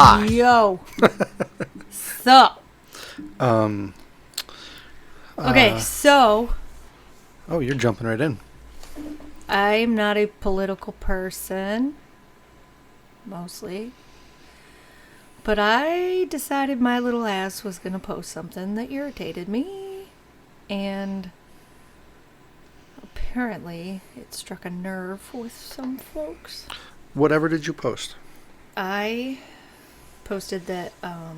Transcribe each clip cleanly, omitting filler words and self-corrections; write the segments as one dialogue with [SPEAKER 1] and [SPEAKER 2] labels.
[SPEAKER 1] Hi.
[SPEAKER 2] Yo. So. Okay, so.
[SPEAKER 1] Oh, you're jumping right in.
[SPEAKER 2] I'm not a political person. Mostly. But I decided my little ass was going to post something that irritated me. And apparently it struck a nerve with some folks.
[SPEAKER 1] Whatever did you post?
[SPEAKER 2] I posted that, I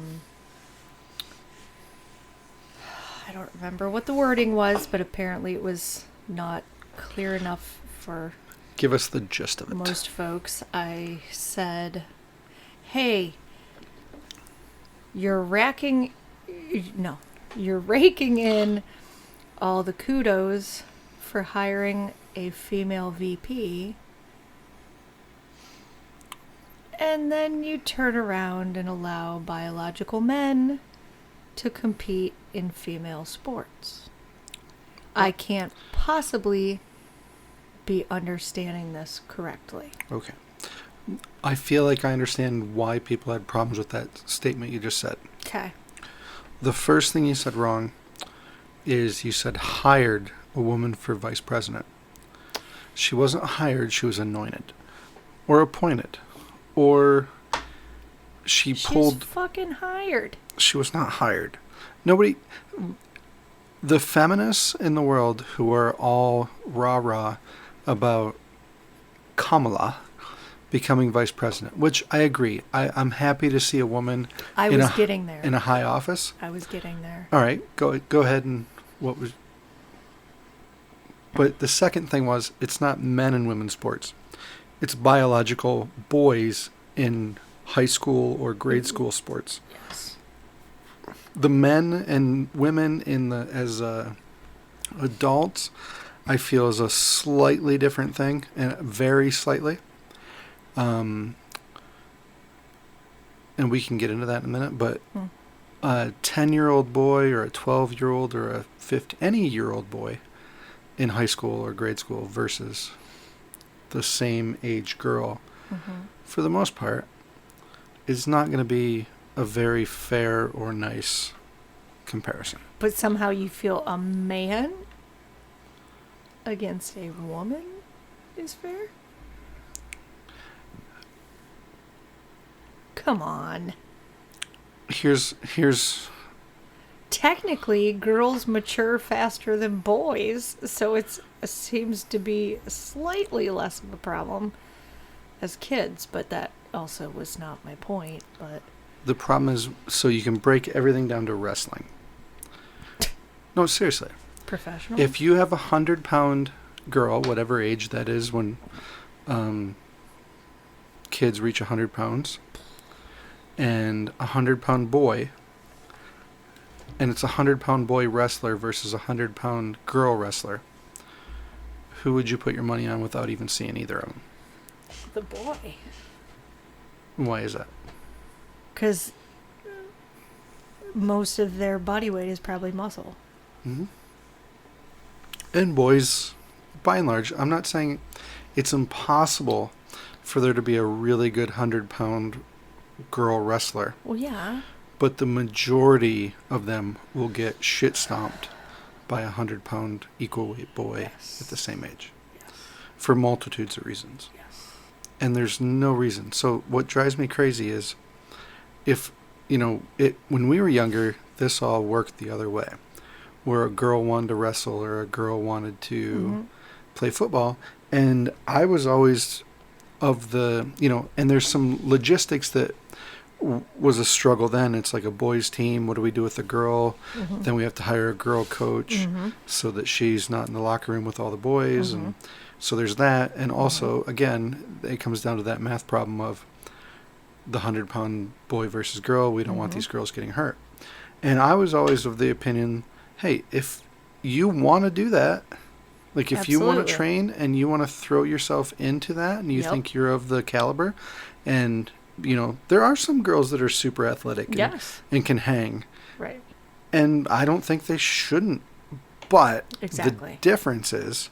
[SPEAKER 2] don't remember what the wording was, but apparently it was not clear enough for
[SPEAKER 1] Give us the gist of it.
[SPEAKER 2] most folks. I said, hey, you're raking in all the kudos for hiring a female VP, and then you turn around and allow biological men to compete in female sports. I can't possibly be understanding this correctly.
[SPEAKER 1] Okay. I feel like I understand why people had problems with that statement you just said.
[SPEAKER 2] Okay.
[SPEAKER 1] The first thing you said wrong is you said hired a woman for vice president. She wasn't hired, she was anointed. Or appointed. Or
[SPEAKER 2] She's
[SPEAKER 1] pulled...
[SPEAKER 2] fucking hired.
[SPEAKER 1] She was not hired. Nobody... The feminists in the world who are all rah-rah about Kamala becoming vice president, which I agree. I'm happy to see a woman
[SPEAKER 2] getting there.
[SPEAKER 1] In a high office.
[SPEAKER 2] I was getting there.
[SPEAKER 1] All right, go ahead and what was... But the second thing was, it's not men and women's sports. It's biological boys in high school or grade school sports.
[SPEAKER 2] Yes.
[SPEAKER 1] The men and women as adults, I feel is a slightly different thing, and very slightly. And we can get into that in a minute, but a 10-year-old boy or a 12-year-old or a any-year-old boy in high school or grade school versus the same age girl, for the most part, is not going to be a very fair or nice comparison.
[SPEAKER 2] But somehow you feel a man against a woman is fair? Come on.
[SPEAKER 1] Here's
[SPEAKER 2] Technically, girls mature faster than boys, so it seems to be slightly less of a problem as kids, but that also was not my point. But
[SPEAKER 1] the problem is, so you can break everything down to wrestling. No, seriously.
[SPEAKER 2] Professional?
[SPEAKER 1] If you have 100-pound girl, whatever age that is when kids reach 100 pounds, and a 100-pound boy, and it's a 100-pound boy wrestler versus a 100-pound girl wrestler, who would you put your money on without even seeing either of them?
[SPEAKER 2] The boy.
[SPEAKER 1] Why is that?
[SPEAKER 2] Because most of their body weight is probably muscle.
[SPEAKER 1] Mm-hmm. And boys, by and large, I'm not saying it's impossible for there to be a really good 100-pound girl wrestler.
[SPEAKER 2] Well, yeah.
[SPEAKER 1] But the majority of them will get shit stomped by a 100-pound equal weight boy at the same age.
[SPEAKER 2] Yes.
[SPEAKER 1] For multitudes of reasons.
[SPEAKER 2] Yes.
[SPEAKER 1] And there's no reason. So what drives me crazy is if, when we were younger, this all worked the other way. Where a girl wanted to wrestle or a girl wanted to play football. And I was always of the, and there's some logistics that was a struggle then. It's like a boys team. What do we do with the girl? Then we have to hire a girl coach so that she's not in the locker room with all the boys. And so there's that. And also, again, it comes down to that math problem of the 100-pound boy versus girl. We don't want these girls getting hurt. And I was always of the opinion, hey, if you want to do that, like if you want to train and you want to throw yourself into that and you think you're of the caliber, and there are some girls that are super athletic and can hang.
[SPEAKER 2] Right.
[SPEAKER 1] And I don't think they shouldn't. But
[SPEAKER 2] exactly.
[SPEAKER 1] The difference is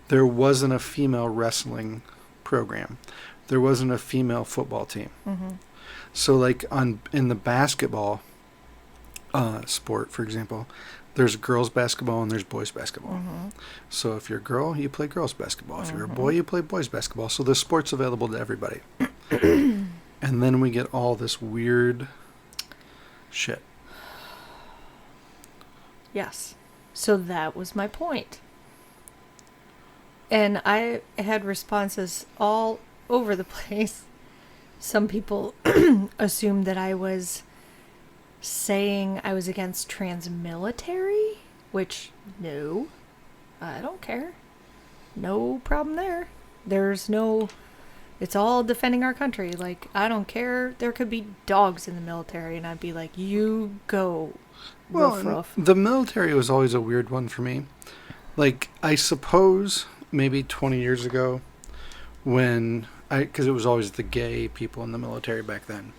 [SPEAKER 1] there wasn't a female wrestling program. There wasn't a female football team. So like in the basketball sport, for example, there's girls basketball and there's boys basketball.
[SPEAKER 2] Mm-hmm.
[SPEAKER 1] So if you're a girl, you play girls basketball. If you're a
[SPEAKER 2] Mm-hmm.
[SPEAKER 1] boy, you play boys basketball. So the sport's available to everybody. And then we get all this weird shit.
[SPEAKER 2] Yes. So that was my point. And I had responses all over the place. Some people assumed that I was saying I was against trans military, which, no, I don't care. No problem there. There's no... It's all defending our country. Like, I don't care. There could be dogs in the military, and I'd be like, you go,
[SPEAKER 1] Well,
[SPEAKER 2] ruff, ruff.
[SPEAKER 1] the military was always a weird one for me. Like, I suppose maybe 20 years ago because it was always the gay people in the military back then.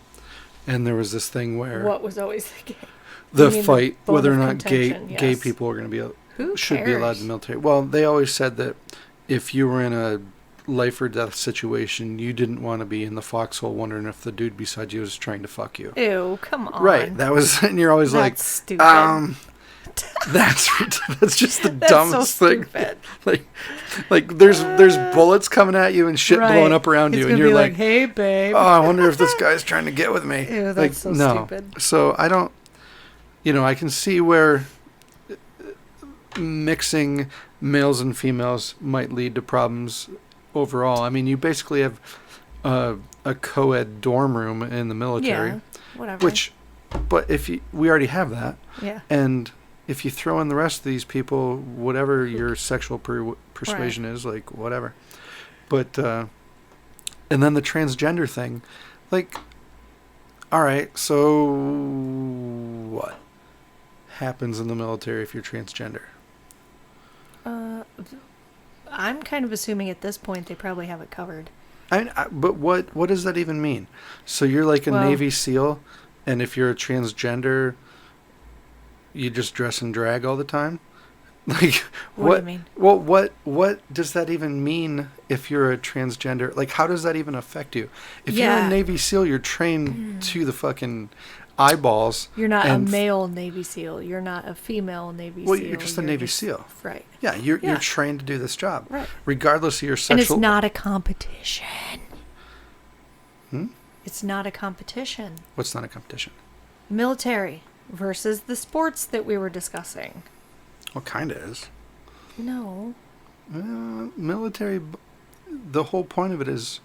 [SPEAKER 1] And there was this thing where
[SPEAKER 2] What was always the gay?
[SPEAKER 1] the
[SPEAKER 2] You mean
[SPEAKER 1] fight,
[SPEAKER 2] the bone
[SPEAKER 1] whether or
[SPEAKER 2] of
[SPEAKER 1] not gay
[SPEAKER 2] contention,
[SPEAKER 1] people were going to
[SPEAKER 2] Who
[SPEAKER 1] should be allowed
[SPEAKER 2] cares?
[SPEAKER 1] in the military. Well, they always said that if you were in a life or death situation, you didn't want to be in the foxhole wondering if the dude beside you was trying to fuck you.
[SPEAKER 2] Ew, come on.
[SPEAKER 1] Right. That was, and you're always
[SPEAKER 2] That's stupid.
[SPEAKER 1] that's just the
[SPEAKER 2] That's
[SPEAKER 1] dumbest
[SPEAKER 2] so
[SPEAKER 1] thing.
[SPEAKER 2] stupid.
[SPEAKER 1] Like there's bullets coming at you and shit blowing up around
[SPEAKER 2] He's
[SPEAKER 1] you,
[SPEAKER 2] gonna
[SPEAKER 1] and you're
[SPEAKER 2] be
[SPEAKER 1] like,
[SPEAKER 2] hey, babe.
[SPEAKER 1] oh, I wonder if this guy's trying to get with me.
[SPEAKER 2] Ew, that's
[SPEAKER 1] like,
[SPEAKER 2] so
[SPEAKER 1] no.
[SPEAKER 2] stupid.
[SPEAKER 1] So I don't, I can see where mixing males and females might lead to problems overall. I mean, you basically have a co-ed dorm room in the military,
[SPEAKER 2] Yeah, whatever.
[SPEAKER 1] but we already have that,
[SPEAKER 2] Yeah.
[SPEAKER 1] and if you throw in the rest of these people, whatever your sexual persuasion is, like whatever, but and then the transgender thing, like, all right, so what happens in the military if you're transgender?
[SPEAKER 2] I'm kind of assuming at this point they probably have it covered.
[SPEAKER 1] But what does that even mean? So you're like a
[SPEAKER 2] Well-
[SPEAKER 1] Navy SEAL, and if you're a transgender, you just dress and drag all the time? Like,
[SPEAKER 2] What do you mean?
[SPEAKER 1] Well, what does that even mean if you're a transgender? Like, how does that even affect you? If you're
[SPEAKER 2] Yeah.
[SPEAKER 1] a Navy SEAL, you're trained to the fucking eyeballs.
[SPEAKER 2] You're not a
[SPEAKER 1] and
[SPEAKER 2] male Navy SEAL. You're not a female Navy
[SPEAKER 1] Well,
[SPEAKER 2] SEAL.
[SPEAKER 1] you're just a Navy SEAL.
[SPEAKER 2] Right.
[SPEAKER 1] Yeah, you're
[SPEAKER 2] Yeah.
[SPEAKER 1] trained to do this job,
[SPEAKER 2] Right.
[SPEAKER 1] regardless of your
[SPEAKER 2] And
[SPEAKER 1] sexual.
[SPEAKER 2] it's not a competition.
[SPEAKER 1] Hmm?
[SPEAKER 2] It's not a competition.
[SPEAKER 1] What's not a competition?
[SPEAKER 2] Military versus the sports that we were discussing.
[SPEAKER 1] Well, kind of is.
[SPEAKER 2] No.
[SPEAKER 1] Military. The whole point of it is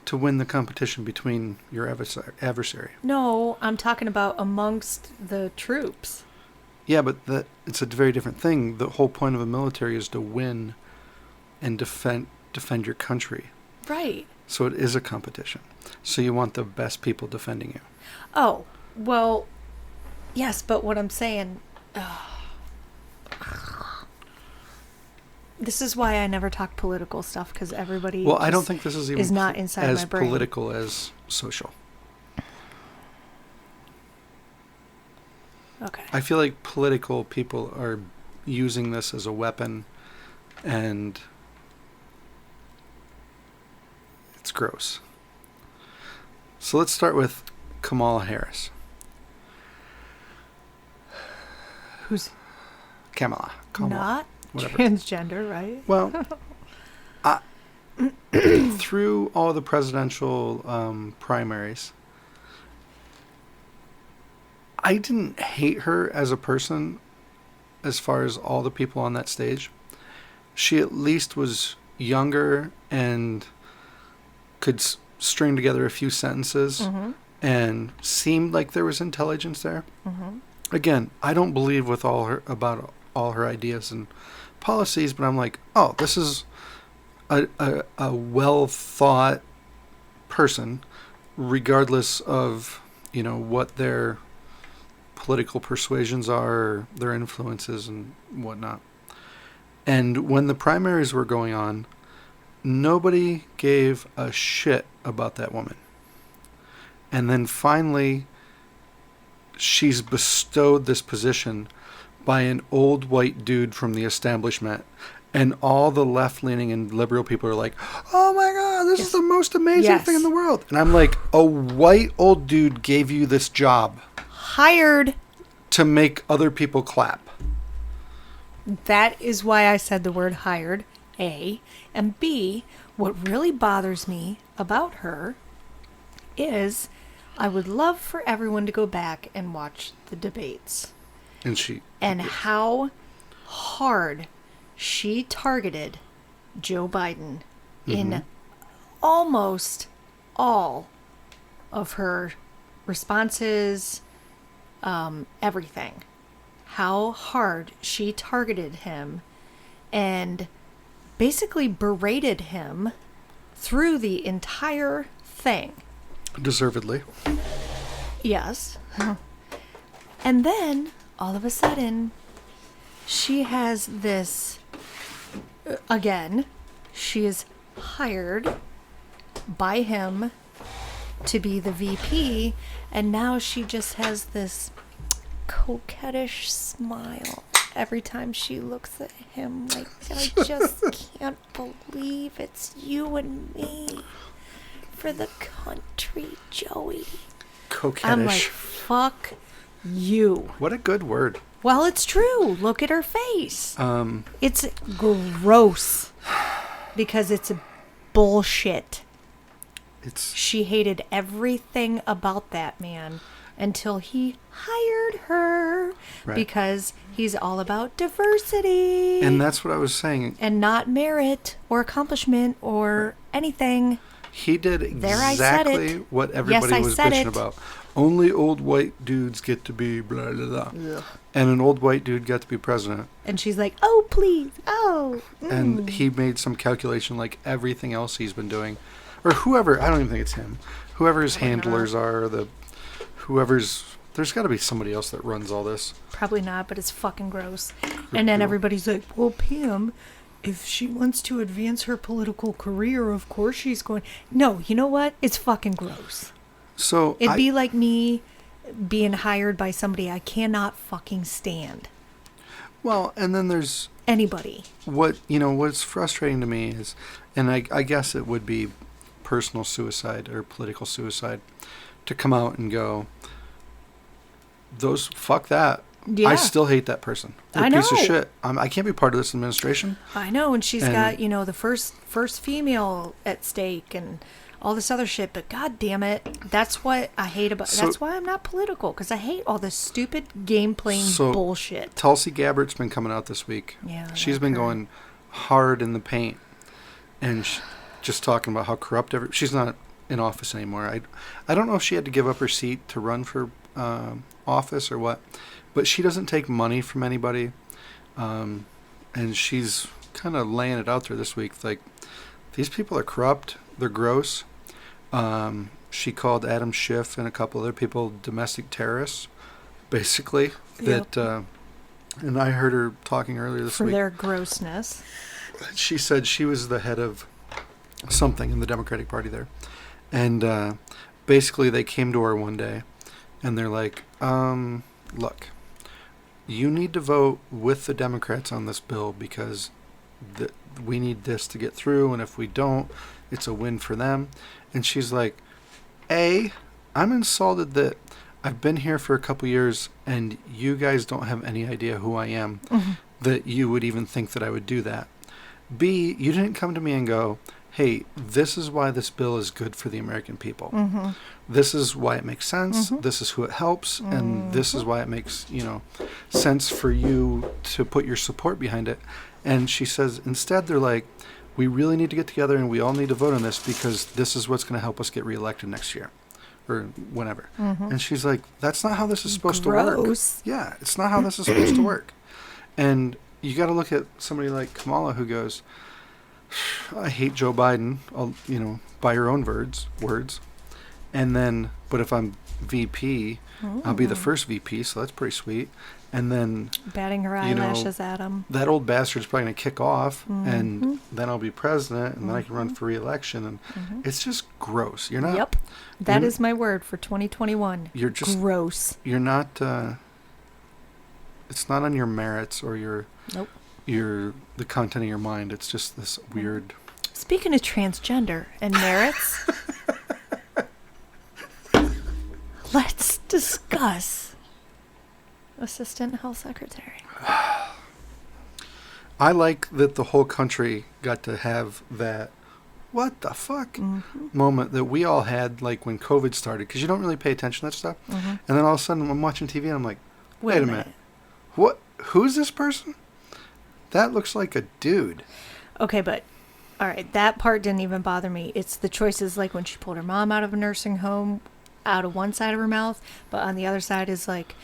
[SPEAKER 1] to win the competition between your adversary.
[SPEAKER 2] No, I'm talking about amongst the troops.
[SPEAKER 1] Yeah, but it's a very different thing. The whole point of a military is to win and defend your country.
[SPEAKER 2] Right.
[SPEAKER 1] So it is a competition. So you want the best people defending you.
[SPEAKER 2] Oh, well, yes, but what I'm saying... This is why I never talk political stuff, because everybody
[SPEAKER 1] Well, I don't think this is even
[SPEAKER 2] is not inside
[SPEAKER 1] as
[SPEAKER 2] my brain.
[SPEAKER 1] political as social.
[SPEAKER 2] Okay.
[SPEAKER 1] I feel like political people are using this as a weapon, and it's gross. So let's start with Kamala Harris.
[SPEAKER 2] Who's
[SPEAKER 1] Kamala.
[SPEAKER 2] not
[SPEAKER 1] whatever.
[SPEAKER 2] transgender, right?
[SPEAKER 1] Well, through all the presidential primaries, I didn't hate her as a person as far as all the people on that stage. She at least was younger and could string together a few sentences
[SPEAKER 2] Mm-hmm.
[SPEAKER 1] and seemed like there was intelligence there.
[SPEAKER 2] Mm-hmm.
[SPEAKER 1] Again, I don't believe with all her ideas and policies, but I'm like, oh, this is a well thought person, regardless of what their political persuasions are, or their influences and whatnot. And when the primaries were going on, nobody gave a shit about that woman. And then finally, she's bestowed this position by an old white dude from the establishment. And all the left-leaning and liberal people are like, oh my God, this is the most amazing thing in the world. And I'm like, a white old dude gave you this job.
[SPEAKER 2] Hired.
[SPEAKER 1] To make other people clap.
[SPEAKER 2] That is why I said the word hired, A. And B, what really bothers me about her is I would love for everyone to go back and watch the debates. And how hard she targeted Joe Biden in almost all of her responses, everything. How hard she targeted him and basically berated him through the entire thing.
[SPEAKER 1] Deservedly.
[SPEAKER 2] Yes. And then, all of a sudden, she has this, again, she is hired by him to be the VP, and now she just has this coquettish smile every time she looks at him. Like, I just can't believe it's you and me for the country, Joey.
[SPEAKER 1] Coquettish.
[SPEAKER 2] I'm like, fuck you.
[SPEAKER 1] What a good word.
[SPEAKER 2] Well, it's true. Look at her face. It's gross because it's bullshit. She hated everything about that man until he hired her because he's all about diversity.
[SPEAKER 1] And that's what I was saying.
[SPEAKER 2] And not merit or accomplishment or anything.
[SPEAKER 1] He did exactly what everybody was bitching about. Only old white dudes get to be blah, blah, blah. Ugh. And an old white dude got to be president.
[SPEAKER 2] And she's like, oh, please. Oh.
[SPEAKER 1] And he made some calculation like everything else he's been doing. Or whoever, I don't even think it's him. Whoever his handlers are, there's got to be somebody else that runs all this.
[SPEAKER 2] Probably not, but it's fucking gross. And then everybody's like, well, Pam, if she wants to advance her political career, of course she's going. No, you know what? It's fucking gross.
[SPEAKER 1] So
[SPEAKER 2] it'd be like me being hired by somebody I cannot fucking stand.
[SPEAKER 1] Well, and then there's
[SPEAKER 2] anybody.
[SPEAKER 1] What's frustrating to me is, and I guess it would be personal suicide or political suicide, to come out and go, fuck that. Yeah. I still hate that person. They're a piece of shit. I can't be part of this administration.
[SPEAKER 2] I know, and she's got, the first female at stake and all this other shit, but god damn it, that's what I hate about that's why I'm not political, because I hate all this stupid game playing bullshit.
[SPEAKER 1] Tulsi Gabbard's been coming out this week.
[SPEAKER 2] Yeah,
[SPEAKER 1] she's been going hard in the paint and just talking about how corrupt she's not in office anymore. I don't know if she had to give up her seat to run for office or what, but she doesn't take money from anybody, and she's kind of laying it out there this week like, these people are corrupt, they're gross. She called Adam Schiff and a couple other people domestic terrorists, basically. Yep. And I heard her talking earlier this week.
[SPEAKER 2] For their grossness.
[SPEAKER 1] She said she was the head of something in the Democratic Party there. And basically they came to her one day and they're like, look, you need to vote with the Democrats on this bill because we need this to get through, and if we don't, it's a win for them. And she's like, I'm insulted that I've been here for a couple years and you guys don't have any idea who I am, that you would even think that I would do that. B, you didn't come to me and go, hey, this is why this bill is good for the American people. This is why it makes sense. This is who it helps. And this is why it makes, sense for you to put your support behind it. And she says, instead, they're like, we really need to get together and we all need to vote on this because this is what's going to help us get reelected next year or whenever. And she's like, that's not how this is supposed to work. Yeah, it's not how this is supposed to work. And you got to look at somebody like Kamala who goes, I hate Joe Biden, by her own words. And then, but if I'm VP, I'll be the first VP, so that's pretty sweet. And then
[SPEAKER 2] batting her eyelashes at him.
[SPEAKER 1] That old bastard's probably going to kick off, and then I'll be president, and then I can run for re-election. And it's just gross. You're not.
[SPEAKER 2] Yep, that is my word for 2021.
[SPEAKER 1] You're just
[SPEAKER 2] gross.
[SPEAKER 1] You're not. It's not on your merits or your.
[SPEAKER 2] Nope.
[SPEAKER 1] the content of your mind. It's just this weird.
[SPEAKER 2] Speaking of transgender and merits, let's discuss Assistant Health Secretary.
[SPEAKER 1] I like that the whole country got to have that what the fuck moment that we all had, like when COVID started, because you don't really pay attention to that stuff. And then all of a sudden I'm watching TV and I'm like, wait a minute. What? Who's this person? That looks like a dude.
[SPEAKER 2] Okay, but all right, that part didn't even bother me. It's the choices, like when she pulled her mom out of a nursing home, out of one side of her mouth, but on the other side is like,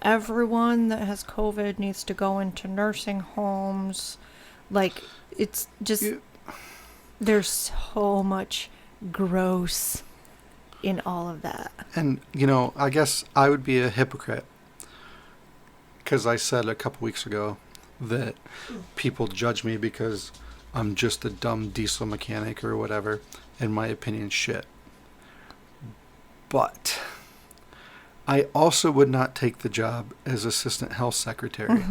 [SPEAKER 2] everyone that has COVID needs to go into nursing homes. Like, it's just, there's so much gross in all of that.
[SPEAKER 1] And, I guess I would be a hypocrite because I said a couple weeks ago that people judge me because I'm just a dumb diesel mechanic or whatever, and my opinion's shit. But I also would not take the job as assistant health secretary.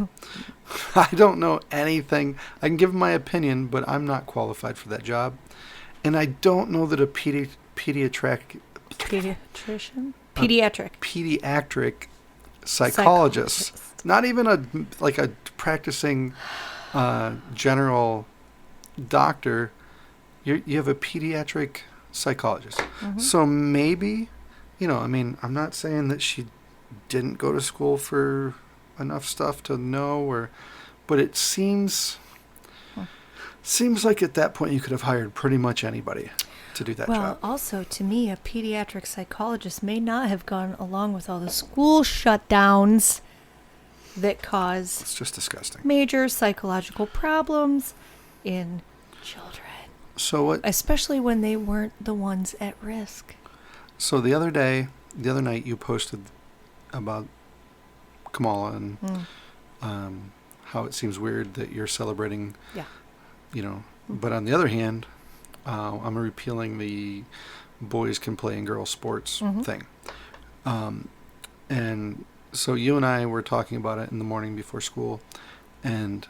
[SPEAKER 1] I don't know anything. I can give my opinion, but I'm not qualified for that job. And I don't know that a pediatric psychologist, not even a practicing general doctor, you have a pediatric psychologist. So maybe, I'm not saying that she didn't go to school for enough stuff to know, but it seems like at that point you could have hired pretty much anybody to do that job.
[SPEAKER 2] Well, also, to me, a pediatric psychologist may not have gone along with all the school shutdowns that cause
[SPEAKER 1] It's just disgusting.
[SPEAKER 2] major psychological problems in children.
[SPEAKER 1] So what?
[SPEAKER 2] Especially when they weren't the ones at risk.
[SPEAKER 1] So the other night, you posted about Kamala and how it seems weird that you're celebrating.
[SPEAKER 2] Yeah.
[SPEAKER 1] But on the other hand, I'm repealing the boys can play in girls sports thing. And so you and I were talking about it in the morning before school, and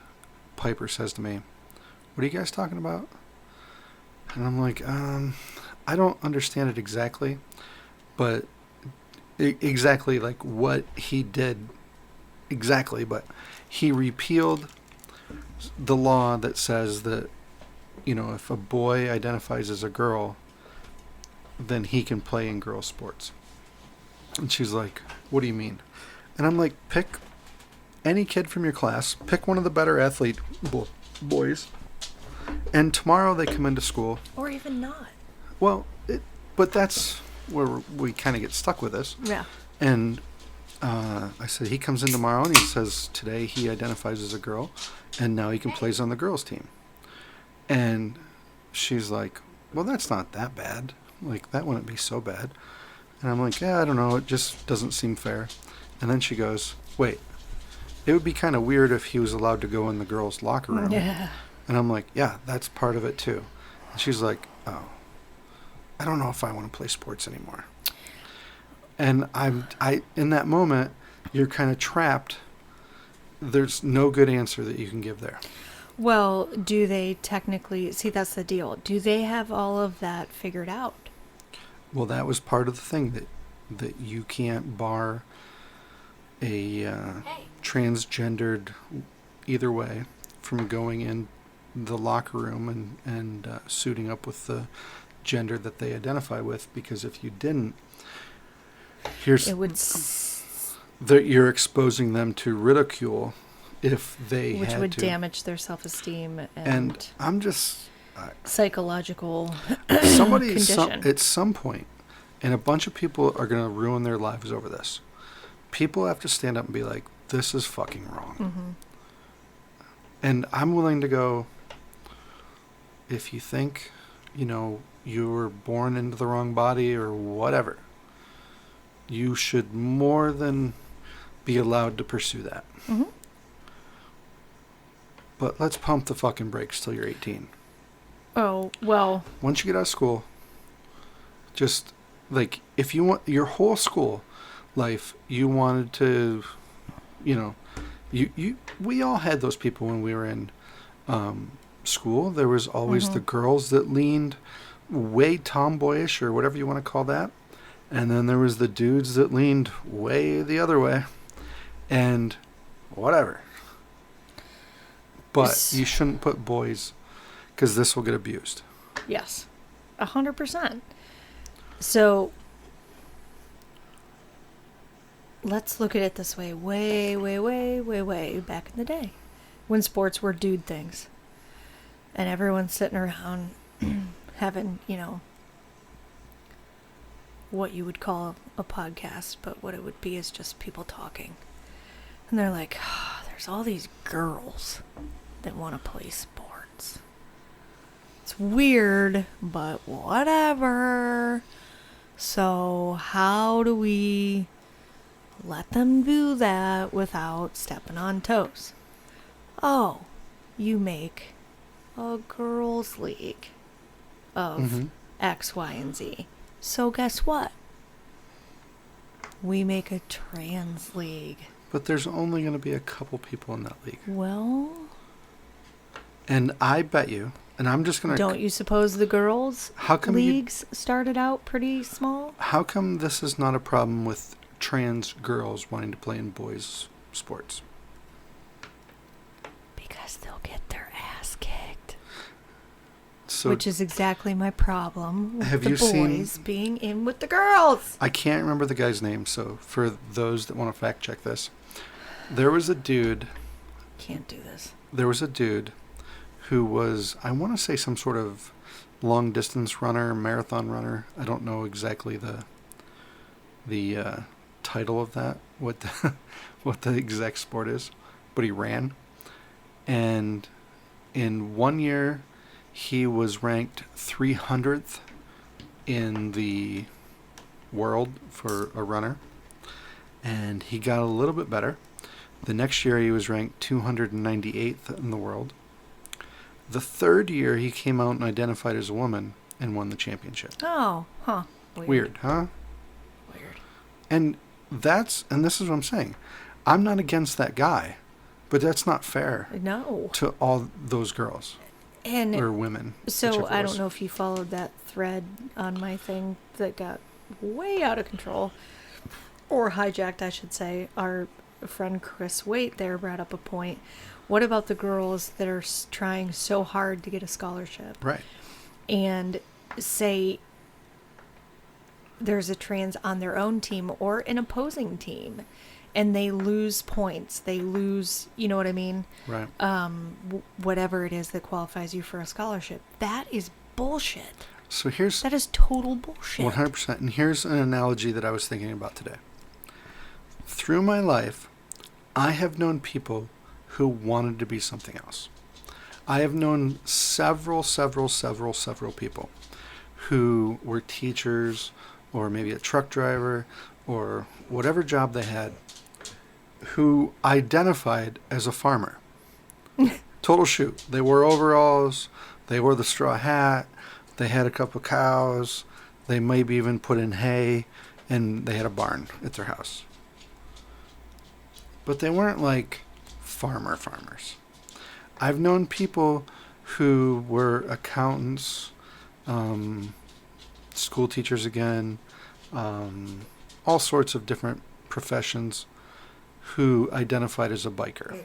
[SPEAKER 1] Piper says to me, "What are you guys talking about?" And I'm like, I don't understand it exactly, but exactly like what he did exactly, but he repealed the law that says that, if a boy identifies as a girl, then he can play in girls sports. And she's like, "What do you mean?" And I'm like, pick any kid from your class, pick one of the better athlete boys, and tomorrow they come into school.
[SPEAKER 2] Or even not.
[SPEAKER 1] Well, but that's where we kind of get stuck with this.
[SPEAKER 2] Yeah.
[SPEAKER 1] And I said, he comes in tomorrow and he says today he identifies as a girl, and now he can play on the girls' team. And she's like, "Well, that's not that bad. Like, that wouldn't be so bad." And I'm like, "Yeah, I don't know. It just doesn't seem fair." And then she goes, "Wait, it would be kind of weird if he was allowed to go in the girls' locker room."
[SPEAKER 2] Yeah.
[SPEAKER 1] And I'm like, "Yeah, that's part of it too." And she's like, "Oh, I don't know if I want to play sports anymore." And I in that moment, you're kind of trapped. There's no good answer that you can give there.
[SPEAKER 2] Well, do they technically... See, that's the deal. Do they have all of that figured out?
[SPEAKER 1] Well, that was part of the thing, that you can't bar a transgendered either way from going in the locker room and suiting up with the gender that they identify with, because if you didn't, you're exposing them to ridicule if they
[SPEAKER 2] which
[SPEAKER 1] had
[SPEAKER 2] would
[SPEAKER 1] to.
[SPEAKER 2] Damage their self-esteem
[SPEAKER 1] And I'm just
[SPEAKER 2] psychological
[SPEAKER 1] somebody
[SPEAKER 2] condition.
[SPEAKER 1] at some point, and a bunch of people are going to ruin their lives over this. People have to stand up and be like, "This is fucking wrong." And I'm willing to go, if you think, you were born into the wrong body or whatever, you should more than be allowed to pursue that. But let's pump the fucking brakes till you're 18.
[SPEAKER 2] Oh, well.
[SPEAKER 1] Once you get out of school, just, like, if you want your whole school life, you wanted to, We all had those people when we were in school. There was always
[SPEAKER 2] Mm-hmm.
[SPEAKER 1] the girls that leaned way tomboyish or whatever you want to call that. And then there was the dudes that leaned way the other way. And whatever. But you shouldn't put boys, because this will get abused.
[SPEAKER 2] Yes, 100%. So let's look at it this way. Way back in the day, when sports were dude things, and everyone's sitting around having, what you would call a podcast, but what it would be is just people talking. And they're like, there's all these girls that want to play sports. It's weird, but whatever. So how do we let them do that without stepping on toes? Oh, you make a girls' league of X, Y, and Z. So guess what? We make a trans league.
[SPEAKER 1] But there's only going to be a couple people in that league.
[SPEAKER 2] Well,
[SPEAKER 1] And I bet you, and I'm just going to...
[SPEAKER 2] don't you suppose the girls'
[SPEAKER 1] How come
[SPEAKER 2] leagues started out pretty small?
[SPEAKER 1] How come this is not a problem with trans girls wanting to play in boys' sports?
[SPEAKER 2] Because they'll get their ass kicked.
[SPEAKER 1] So
[SPEAKER 2] Which is exactly my problem with
[SPEAKER 1] have
[SPEAKER 2] the
[SPEAKER 1] you seen-
[SPEAKER 2] boys being in with the girls.
[SPEAKER 1] I can't remember the guy's name, so for those that want to fact check this, there was a dude who was, I want to say, some sort of long distance runner, marathon runner. I don't know exactly the title of that, what the exact sport is, but he ran, and in 1 year he was ranked 300th in the world for a runner, and he got a little bit better. The next year he was ranked 298th in the world. The third year he came out and identified as a woman and won the championship.
[SPEAKER 2] Oh, huh.
[SPEAKER 1] Weird, huh?
[SPEAKER 2] Weird.
[SPEAKER 1] And this is what I'm saying. I'm not against that guy, but that's not fair
[SPEAKER 2] No.
[SPEAKER 1] to all those girls
[SPEAKER 2] And
[SPEAKER 1] or women.
[SPEAKER 2] so
[SPEAKER 1] whichever
[SPEAKER 2] I
[SPEAKER 1] it was.
[SPEAKER 2] don't know if you followed that thread on my thing that got way out of control, or hijacked, I should say. Our friend Chris Waite there brought up a point. What about the girls that are trying so hard to get a scholarship?
[SPEAKER 1] Right.
[SPEAKER 2] And say there's a trans on their own team or an opposing team, and they lose points. They lose, you know what I mean?
[SPEAKER 1] Right.
[SPEAKER 2] Whatever it is that qualifies you for a scholarship. That is bullshit.
[SPEAKER 1] So here's
[SPEAKER 2] That is total bullshit.
[SPEAKER 1] 100%. And here's an analogy that I was thinking about today. Through my life, I have known people who wanted to be something else. I have known several people who were teachers or maybe a truck driver or whatever job they had who identified as a farmer. Total shoot. They wore overalls, they wore the straw hat, they had a couple cows, they maybe even put in hay, and they had a barn at their house. But they weren't like farmers. I've known people who were accountants, school teachers again, all sorts of different professions who identified as a biker.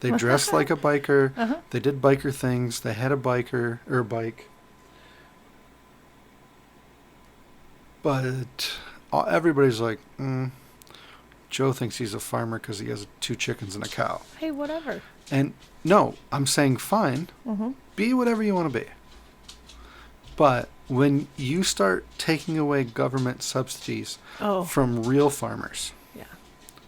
[SPEAKER 1] They dressed like a biker.
[SPEAKER 2] Uh-huh.
[SPEAKER 1] They did biker things. They had a bike. But everybody's like, Joe thinks he's a farmer because he has 2 chickens and a cow.
[SPEAKER 2] Hey, whatever.
[SPEAKER 1] And no, I'm saying fine.
[SPEAKER 2] Mm-hmm.
[SPEAKER 1] Be whatever you want to be. But when you start taking away government subsidies
[SPEAKER 2] Oh,
[SPEAKER 1] from real farmers,
[SPEAKER 2] yeah.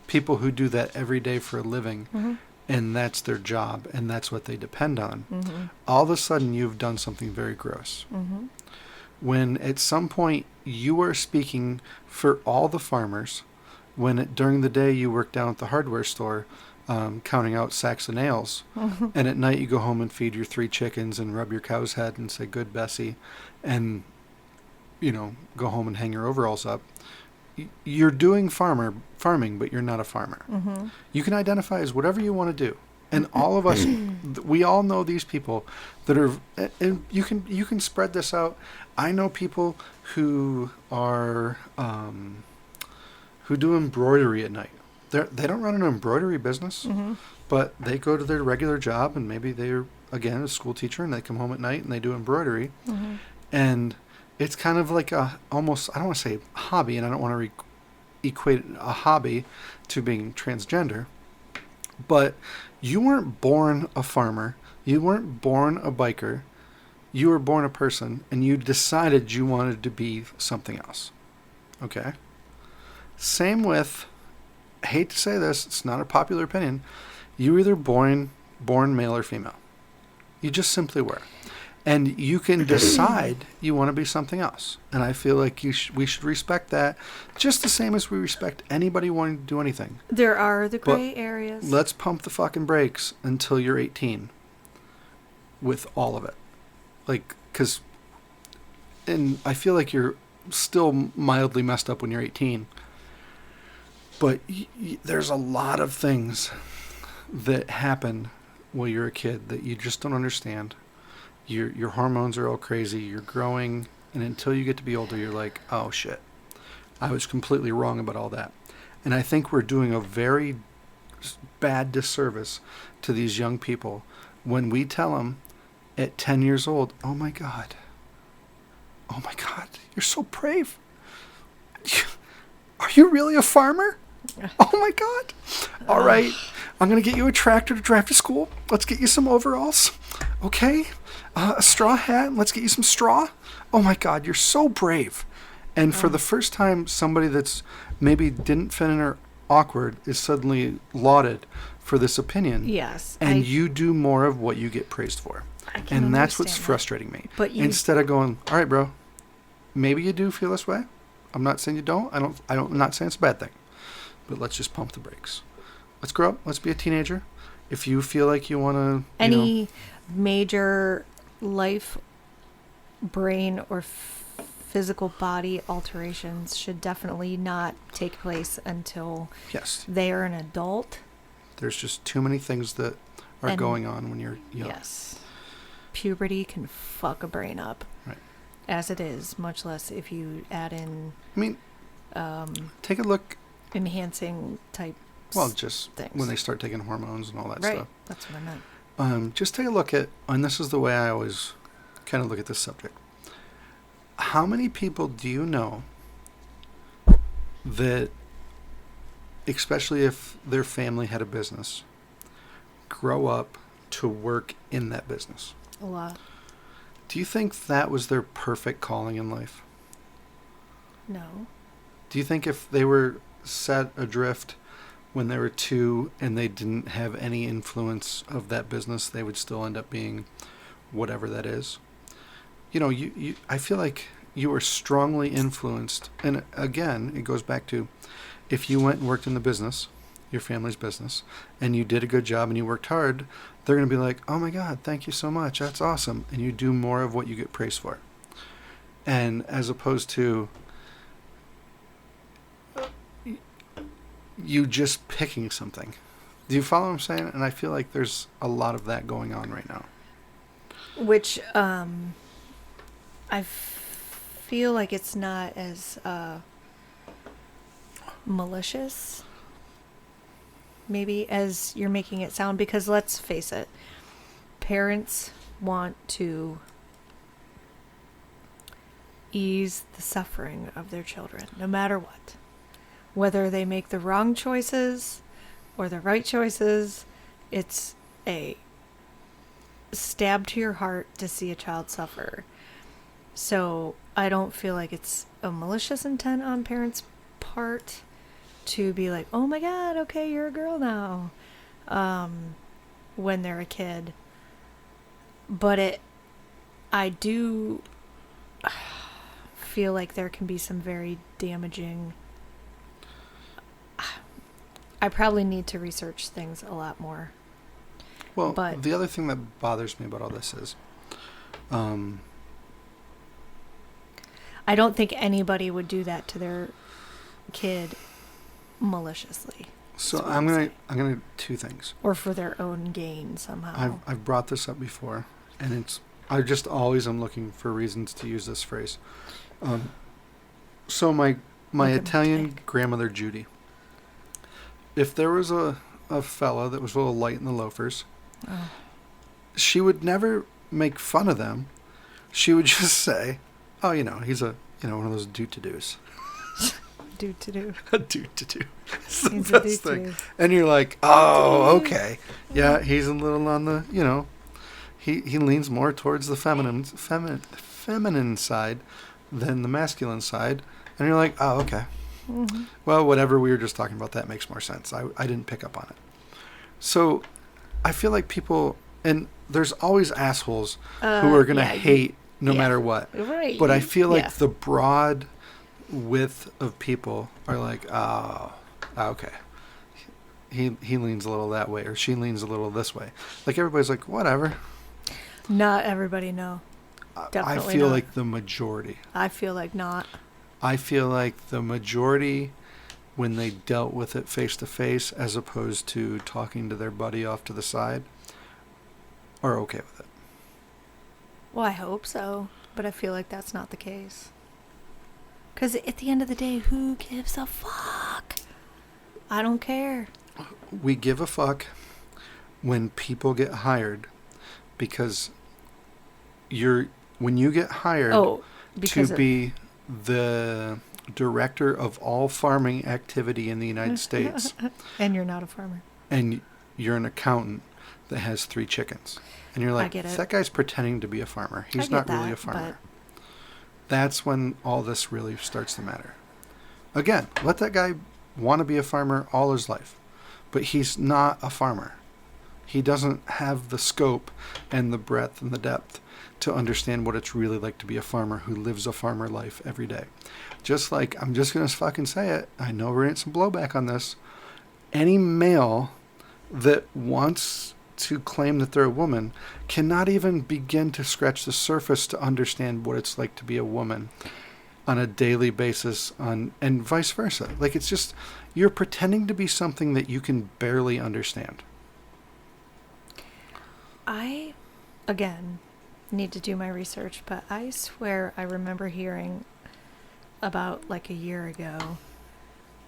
[SPEAKER 1] people who do that every day for a living,
[SPEAKER 2] Mm-hmm.
[SPEAKER 1] and that's their job, and that's what they depend on,
[SPEAKER 2] Mm-hmm.
[SPEAKER 1] all of a sudden you've done something very gross.
[SPEAKER 2] Mm-hmm.
[SPEAKER 1] When at some point you are speaking for all the farmers, when during the day you work down at the hardware store counting out sacks of nails, and at night you go home and feed your 3 chickens and rub your cow's head and say, "Good Bessie," and, go home and hang your overalls up, you're doing farming, but you're not a farmer.
[SPEAKER 2] Mm-hmm.
[SPEAKER 1] You can identify as whatever you want to do. And all of us, we all know these people that are, and you can spread this out. I know people who are, who do embroidery at night. They don't run an embroidery business,
[SPEAKER 2] Mm-hmm.
[SPEAKER 1] but they go to their regular job, and maybe they're, again, a school teacher, and they come home at night and they do embroidery.
[SPEAKER 2] Mm-hmm.
[SPEAKER 1] And it's kind of like almost, I don't want to say hobby, and I don't want to equate a hobby to being transgender, but you weren't born a farmer. You weren't born a biker. You were born a person, and you decided you wanted to be something else. Okay? Same with, I hate to say this, it's not a popular opinion. You were either born male or female. You just simply were. And you can decide you want to be something else. And I feel like we should respect that just the same as we respect anybody wanting to do anything.
[SPEAKER 2] There are the gray areas.
[SPEAKER 1] Let's pump the fucking brakes until you're 18 with all of it. Like, because, and I feel like you're still mildly messed up when you're 18. But there's a lot of things that happen while you're a kid that you just don't understand. Your hormones are all crazy. You're growing, and until you get to be older, you're like, oh shit, I was completely wrong about all that. And I think we're doing a very bad disservice to these young people when we tell them at 10 years old, oh my God, you're so brave. Are you really a farmer? Oh my God. All right, I'm going to get you a tractor to drive to school. Let's get you some overalls. Okay? A straw hat. Let's get you some straw. Oh my God, you're so brave. And for the first time, somebody that's maybe didn't fit in or awkward is suddenly lauded for this opinion.
[SPEAKER 2] Yes.
[SPEAKER 1] And you do more of what you get praised for. And that's what's
[SPEAKER 2] understand
[SPEAKER 1] frustrating me.
[SPEAKER 2] But
[SPEAKER 1] instead of going, all right, bro, maybe you do feel this way. I'm not saying you don't. I'm not saying it's a bad thing. But let's just pump the brakes. Let's grow up. Let's be a teenager. If you feel like you want to...
[SPEAKER 2] Any major life, brain, or physical body alterations should definitely not take place until
[SPEAKER 1] Yes.
[SPEAKER 2] they are an adult.
[SPEAKER 1] There's just too many things that are going on when you're young.
[SPEAKER 2] Yes. Puberty can fuck a brain up.
[SPEAKER 1] Right.
[SPEAKER 2] As it is, much less if you add in...
[SPEAKER 1] I mean, take a look...
[SPEAKER 2] enhancing type
[SPEAKER 1] just
[SPEAKER 2] things.
[SPEAKER 1] when they start taking hormones and all that
[SPEAKER 2] right.
[SPEAKER 1] stuff.
[SPEAKER 2] That's what I meant.
[SPEAKER 1] Just take a look at, and this is the way I always kind of look at this subject. How many people do you know that, especially if their family had a business, grow up to work in that business?
[SPEAKER 2] A lot.
[SPEAKER 1] Do you think that was their perfect calling in life?
[SPEAKER 2] No.
[SPEAKER 1] Do you think if they were set adrift when they were 2 and they didn't have any influence of that business, they would still end up being whatever that is? You I feel like you were strongly influenced. And again, it goes back to, if you went and worked in the business, your family's business, and you did a good job and you worked hard, they're going to be like, oh my God, thank you so much. That's awesome. And you do more of what you get praised for. And as opposed to you just picking something. Do you follow what I'm saying? And I feel like there's a lot of that going on right now.
[SPEAKER 2] Which I feel like it's not as malicious, maybe, as you're making it sound. Because let's face it, parents want to ease the suffering of their children, no matter what. Whether they make the wrong choices or the right choices, it's a stab to your heart to see a child suffer. So I don't feel like it's a malicious intent on parents' part to be like, oh my God, okay, you're a girl now, when they're a kid. But I do feel like there can be some very damaging... I probably need to research things a lot more.
[SPEAKER 1] Well,
[SPEAKER 2] but
[SPEAKER 1] the other thing that bothers me about all this is,
[SPEAKER 2] I don't think anybody would do that to their kid maliciously.
[SPEAKER 1] So
[SPEAKER 2] That's what
[SPEAKER 1] I'm
[SPEAKER 2] saying.
[SPEAKER 1] gonna two things.
[SPEAKER 2] Or for their own gain somehow.
[SPEAKER 1] I've brought this up before, and I just always am looking for reasons to use this phrase. So my
[SPEAKER 2] Make 'em
[SPEAKER 1] Italian
[SPEAKER 2] tick.
[SPEAKER 1] grandmother Judy, if there was a fella that was a little light in the loafers,
[SPEAKER 2] Oh.
[SPEAKER 1] she would never make fun of them. She would just say, "Oh, he's a one of those do-to-dos."
[SPEAKER 2] Do to do.
[SPEAKER 1] A do-to-do. It's the
[SPEAKER 2] He's a
[SPEAKER 1] best thing.
[SPEAKER 2] do-to-do.
[SPEAKER 1] And you're like, "Oh, okay, yeah, he's a little on the he leans more towards the feminine side than the masculine side." And you're like, "Oh, okay.
[SPEAKER 2] Mm-hmm.
[SPEAKER 1] Well, whatever we were just talking about, that makes more sense. I didn't pick up on it." So I feel like people, and there's always assholes who are going to hate no matter what.
[SPEAKER 2] Right.
[SPEAKER 1] But I feel like the broad width of people are like, "Oh, okay. He leans a little that way, or she leans a little this way." Like everybody's like, "Whatever."
[SPEAKER 2] Not everybody, no. Definitely
[SPEAKER 1] I feel
[SPEAKER 2] not.
[SPEAKER 1] like the majority.
[SPEAKER 2] I feel like not.
[SPEAKER 1] I feel like the majority, when they dealt with it face to face, as opposed to talking to their buddy off to the side, are okay with it.
[SPEAKER 2] Well, I hope so, but I feel like that's not the case. Because at the end of the day, who gives a fuck? I don't care.
[SPEAKER 1] We give a fuck when people get hired, because when you get hired to be the director of all farming activity in the United States,
[SPEAKER 2] and you're not a farmer.
[SPEAKER 1] and you're an accountant that has 3 chickens, and you're
[SPEAKER 2] I
[SPEAKER 1] like,
[SPEAKER 2] get it.
[SPEAKER 1] that guy's pretending to be a farmer. He's
[SPEAKER 2] get
[SPEAKER 1] not really
[SPEAKER 2] that,
[SPEAKER 1] a farmer. That's when all this really starts to matter. Again, let that guy want to be a farmer all his life, but he's not a farmer. He doesn't have the scope and the breadth and the depth to understand what it's really like to be a farmer who lives a farmer life every day. Just like, I'm just going to fucking say it, I know we're getting some blowback on this. Any male that wants to claim that they're a woman cannot even begin to scratch the surface to understand what it's like to be a woman on a daily basis, and vice versa. Like, it's just, you're pretending to be something that you can barely understand.
[SPEAKER 2] I, again, need to do my research, but I swear I remember hearing about like a year ago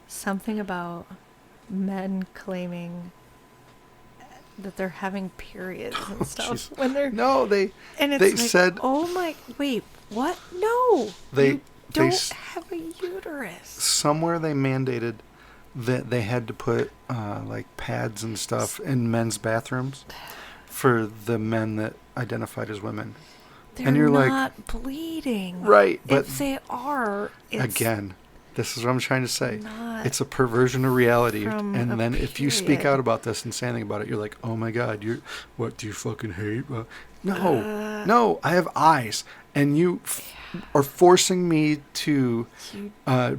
[SPEAKER 2] something about men claiming that they're having periods and stuff when they're and it's
[SPEAKER 1] they
[SPEAKER 2] like,
[SPEAKER 1] said,
[SPEAKER 2] oh my, wait, what? No,
[SPEAKER 1] they
[SPEAKER 2] you don't
[SPEAKER 1] s-
[SPEAKER 2] have a uterus.
[SPEAKER 1] somewhere they mandated that they had to put like pads and stuff in men's bathrooms for the men that identified as women.
[SPEAKER 2] They're
[SPEAKER 1] and you're
[SPEAKER 2] not bleeding,
[SPEAKER 1] right? But
[SPEAKER 2] if they are, it's
[SPEAKER 1] again, this is what I'm trying to say.
[SPEAKER 2] not
[SPEAKER 1] It's a perversion of reality.
[SPEAKER 2] from
[SPEAKER 1] And
[SPEAKER 2] a
[SPEAKER 1] then if you speak
[SPEAKER 2] period.
[SPEAKER 1] out about this and say anything about it, you're like, "Oh my God, what do you fucking hate?" No, I have eyes, and you are forcing me to
[SPEAKER 2] you,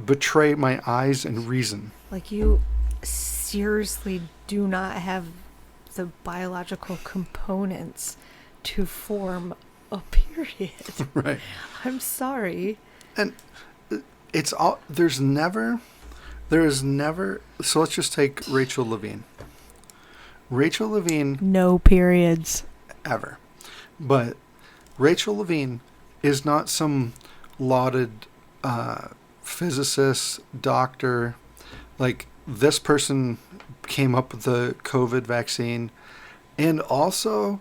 [SPEAKER 1] betray my eyes and reason.
[SPEAKER 2] like, you seriously do not have the biological components to form a period.
[SPEAKER 1] Right.
[SPEAKER 2] I'm sorry.
[SPEAKER 1] And it's all, there is never, so let's just take Rachel Levine. Rachel Levine,
[SPEAKER 2] No periods.
[SPEAKER 1] ever. But Rachel Levine is not some lauded physicist, doctor. Like, this person came up with the COVID vaccine and also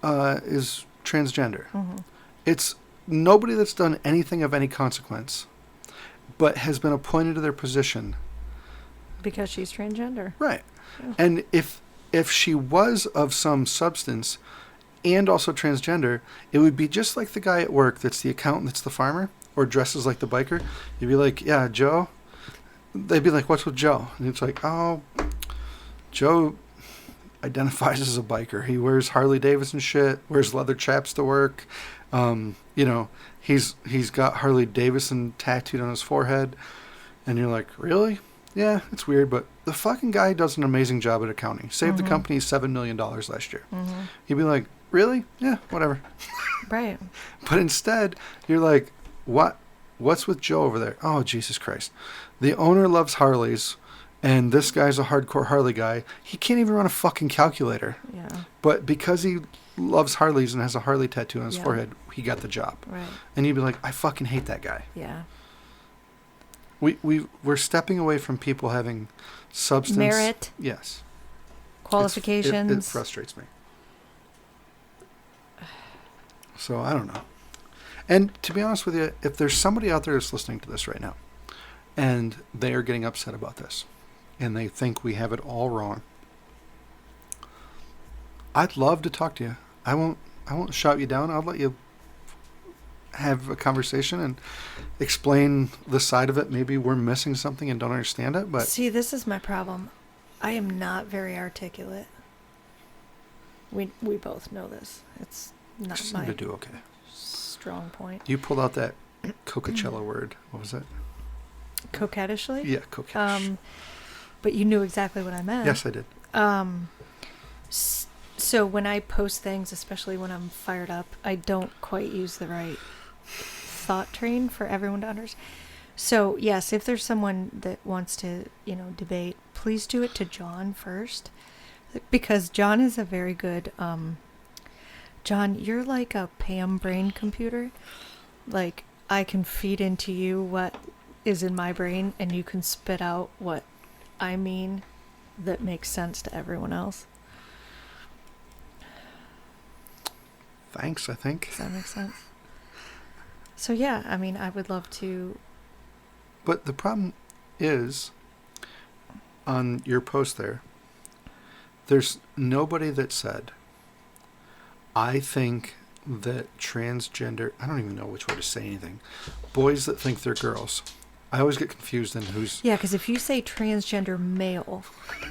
[SPEAKER 1] is transgender.
[SPEAKER 2] Mm-hmm.
[SPEAKER 1] It's nobody that's done anything of any consequence, but has been appointed to their position.
[SPEAKER 2] Because she's transgender.
[SPEAKER 1] Right.
[SPEAKER 2] Yeah.
[SPEAKER 1] And if she was of some substance and also transgender, it would be just like the guy at work that's the accountant that's the farmer, or dresses like the biker. You'd be like, "Yeah, Joe." They'd be like, "What's with Joe?" And it's like, "Oh, Joe identifies as a biker. He wears Harley Davidson shit, wears leather chaps to work. He's got Harley Davidson tattooed on his forehead." And you're like, "Really? Yeah, it's weird, but the fucking guy does an amazing job at accounting. Saved the company $7 million last year."
[SPEAKER 2] Mm-hmm.
[SPEAKER 1] You'd be like, "Really? Yeah, whatever."
[SPEAKER 2] Right.
[SPEAKER 1] But instead, you're like, "What's with Joe over there? Oh, Jesus Christ. The owner loves Harleys, and this guy's a hardcore Harley guy. He can't even run a fucking calculator.
[SPEAKER 2] Yeah.
[SPEAKER 1] But because he loves Harleys and has a Harley tattoo on his
[SPEAKER 2] Yeah.
[SPEAKER 1] forehead, he got the job.
[SPEAKER 2] Right.
[SPEAKER 1] And you'd be like, I fucking hate that guy.
[SPEAKER 2] Yeah.
[SPEAKER 1] We're stepping away from people having substance.
[SPEAKER 2] Merit.
[SPEAKER 1] Yes.
[SPEAKER 2] Qualifications.
[SPEAKER 1] It frustrates me. So I don't know. And to be honest with you, if there's somebody out there that's listening to this right now, and they are getting upset about this, and they think we have it all wrong, I'd love to talk to you. I won't shout you down. I'll let you have a conversation and explain the side of it. Maybe we're missing something and don't understand it, but
[SPEAKER 2] see, this is my problem. I am not very articulate. We both know this. It's not
[SPEAKER 1] just
[SPEAKER 2] my
[SPEAKER 1] need to do okay.
[SPEAKER 2] strong point.
[SPEAKER 1] You pulled out that Coachella word. What was it?
[SPEAKER 2] Coquettishly?
[SPEAKER 1] Yeah, coquettish.
[SPEAKER 2] But you knew exactly what I meant.
[SPEAKER 1] Yes, I did.
[SPEAKER 2] So when I post things, especially when I'm fired up, I don't quite use the right thought train for everyone to understand. So yes, if there's someone that wants to, debate, please do it to John first, because John is a very good. John, you're like a Pam brain computer. Like, I can feed into you what is in my brain, and you can spit out what I mean that makes sense to everyone else.
[SPEAKER 1] Thanks, I think.
[SPEAKER 2] Does that make sense? So yeah, I mean, I would love to.
[SPEAKER 1] But the problem is, on your post there's nobody that said, I think that transgender, I don't even know which way to say anything, boys that think they're girls. I always get confused in who's...
[SPEAKER 2] Yeah, because if you say transgender male,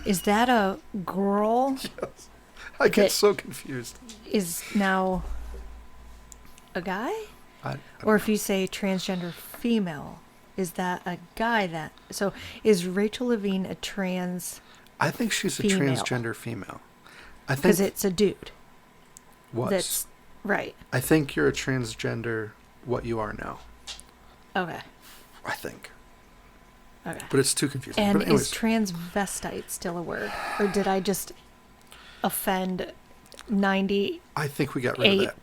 [SPEAKER 2] is that a girl?
[SPEAKER 1] Yes. I get so confused.
[SPEAKER 2] Is now a guy? Or if you say transgender female, is that a guy that... So is Rachel Levine a trans...
[SPEAKER 1] I think she's a
[SPEAKER 2] female?
[SPEAKER 1] transgender female. I think...
[SPEAKER 2] Because it's a dude.
[SPEAKER 1] Was.
[SPEAKER 2] That's right.
[SPEAKER 1] I think you're a transgender, what you are now.
[SPEAKER 2] Okay.
[SPEAKER 1] I think.
[SPEAKER 2] Okay.
[SPEAKER 1] But it's too confusing.
[SPEAKER 2] And
[SPEAKER 1] but anyways,
[SPEAKER 2] is transvestite still a word? Or did I just offend 98.3%
[SPEAKER 1] I think we got rid of that.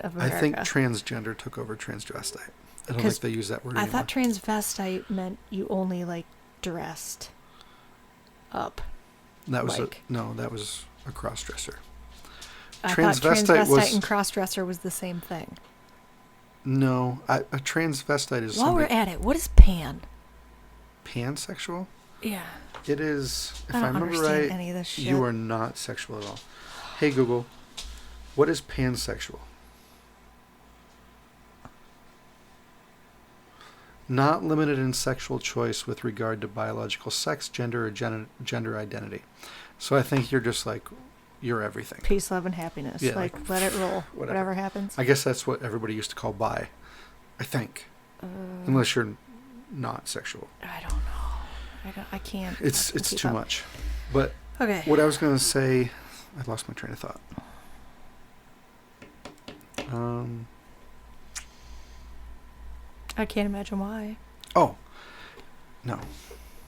[SPEAKER 2] of America?
[SPEAKER 1] I think transgender took over transvestite. I don't think they use that word
[SPEAKER 2] I
[SPEAKER 1] anymore.
[SPEAKER 2] thought transvestite meant you only like dressed up.
[SPEAKER 1] That was
[SPEAKER 2] like,
[SPEAKER 1] that was a cross-dresser.
[SPEAKER 2] I thought transvestite and cross-dresser was the same thing.
[SPEAKER 1] No, a transvestite is
[SPEAKER 2] While
[SPEAKER 1] somebody...
[SPEAKER 2] we're at it, what is pan?
[SPEAKER 1] Pansexual?
[SPEAKER 2] Yeah.
[SPEAKER 1] It is, if
[SPEAKER 2] I
[SPEAKER 1] I
[SPEAKER 2] don't
[SPEAKER 1] remember
[SPEAKER 2] understand
[SPEAKER 1] right,
[SPEAKER 2] any of this shit.
[SPEAKER 1] you are not sexual at all. Hey Google, what is pansexual? Not limited in sexual choice with regard to biological sex, gender, or gender identity. So I think you're just like, you're everything.
[SPEAKER 2] Peace, love, and happiness.
[SPEAKER 1] Yeah,
[SPEAKER 2] like let it roll.
[SPEAKER 1] Whatever.
[SPEAKER 2] Whatever happens.
[SPEAKER 1] I guess that's what everybody used to call bi. I think. Unless you're not sexual.
[SPEAKER 2] I don't know. I can't.
[SPEAKER 1] It's
[SPEAKER 2] keep
[SPEAKER 1] too
[SPEAKER 2] up.
[SPEAKER 1] much. But
[SPEAKER 2] Okay.
[SPEAKER 1] what I was going to say, I lost my train of thought.
[SPEAKER 2] I can't imagine why.
[SPEAKER 1] Oh, no.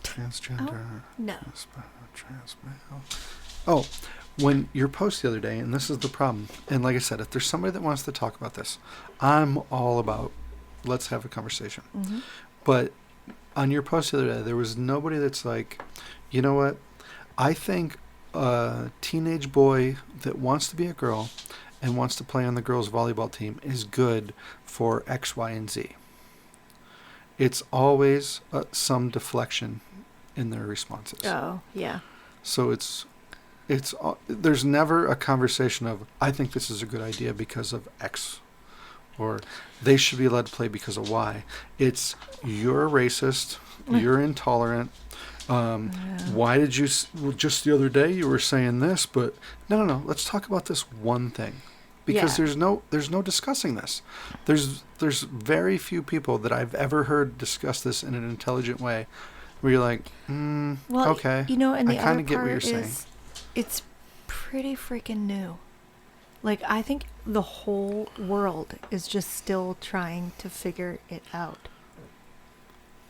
[SPEAKER 1] Transgender.
[SPEAKER 2] No.
[SPEAKER 1] Transmale. Oh, when your post the other day, and this is the problem, and like I said, if there's somebody that wants to talk about this, I'm all about, let's have a conversation.
[SPEAKER 2] Mm-hmm.
[SPEAKER 1] But on your post the other day, there was nobody that's like, you know what? I think a teenage boy that wants to be a girl and wants to play on the girls' volleyball team is good for X, Y, and Z. It's always some deflection in their responses.
[SPEAKER 2] Oh, yeah.
[SPEAKER 1] So there's never a conversation of, I think this is a good idea because of X, or they should be allowed to play because of Y. It's, you're a racist, you're intolerant. Why did you, just the other day you were saying this, but no, let's talk about this one thing. Because there's no discussing this. There's very few people that I've ever heard discuss this in an intelligent way, where you're like, well, okay,
[SPEAKER 2] and the
[SPEAKER 1] I kind
[SPEAKER 2] other
[SPEAKER 1] of get what you're
[SPEAKER 2] part
[SPEAKER 1] saying.
[SPEAKER 2] is, it's pretty freaking new. Like, I think the whole world is just still trying to figure it out.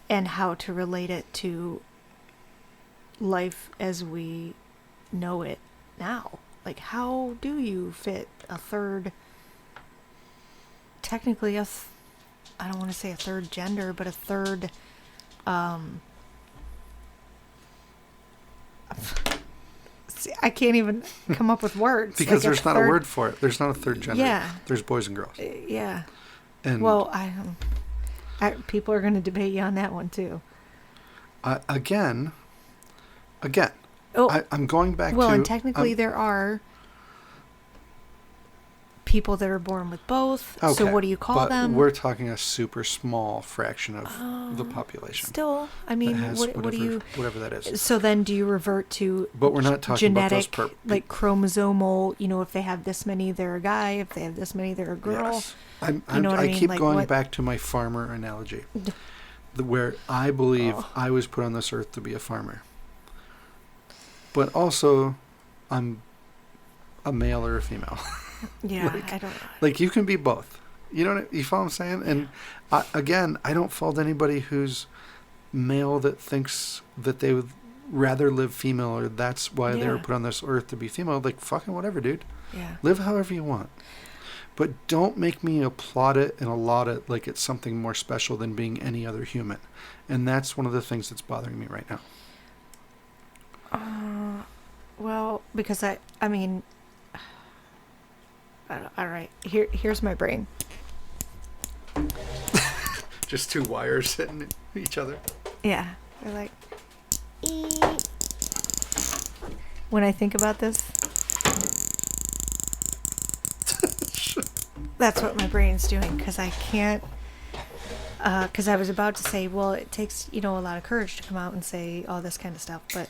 [SPEAKER 2] and how to relate it to life as we know it now. Like, how do you fit a third, technically I don't want to say a third gender, but a third, see, I can't even come up with words.
[SPEAKER 1] Because
[SPEAKER 2] like
[SPEAKER 1] there's not a word for it. There's not a third gender.
[SPEAKER 2] Yeah.
[SPEAKER 1] There's boys and girls.
[SPEAKER 2] Yeah.
[SPEAKER 1] And
[SPEAKER 2] well, people are going to debate you on that one too.
[SPEAKER 1] Again,
[SPEAKER 2] Oh,
[SPEAKER 1] I'm going back to...
[SPEAKER 2] well, and technically there are people that are born with both.
[SPEAKER 1] Okay,
[SPEAKER 2] so what do you call them?
[SPEAKER 1] We're talking a super small fraction of the population.
[SPEAKER 2] Still, I mean, what do you...
[SPEAKER 1] Whatever that is.
[SPEAKER 2] So then do you revert to
[SPEAKER 1] But we're not talking
[SPEAKER 2] genetic,
[SPEAKER 1] about those
[SPEAKER 2] like chromosomal, if they have this many, they're a guy. If they have this many, they're a girl.
[SPEAKER 1] Yes.
[SPEAKER 2] You know what I mean?
[SPEAKER 1] keep
[SPEAKER 2] Like,
[SPEAKER 1] going
[SPEAKER 2] what...
[SPEAKER 1] back to my farmer analogy. Where I believe I was put on this earth to be a farmer. But also, I'm a male or a female.
[SPEAKER 2] Yeah,
[SPEAKER 1] like,
[SPEAKER 2] I don't...
[SPEAKER 1] Like, you can be both. You know you follow what I'm saying? And again, I don't fault anybody who's male that thinks that they would rather live female, or that's why they were put on this earth to be female. Like, fucking whatever, dude.
[SPEAKER 2] Yeah.
[SPEAKER 1] Live however you want. But don't make me applaud it and laud it like it's something more special than being any other human. And that's one of the things that's bothering me right now.
[SPEAKER 2] Well, because I mean... all right, here's my brain.
[SPEAKER 1] Just two wires hitting each other.
[SPEAKER 2] Yeah, they're like... When I think about this... That's what my brain's doing, because I can't... Because I was about to say, well, it takes, a lot of courage to come out and say all this kind of stuff, but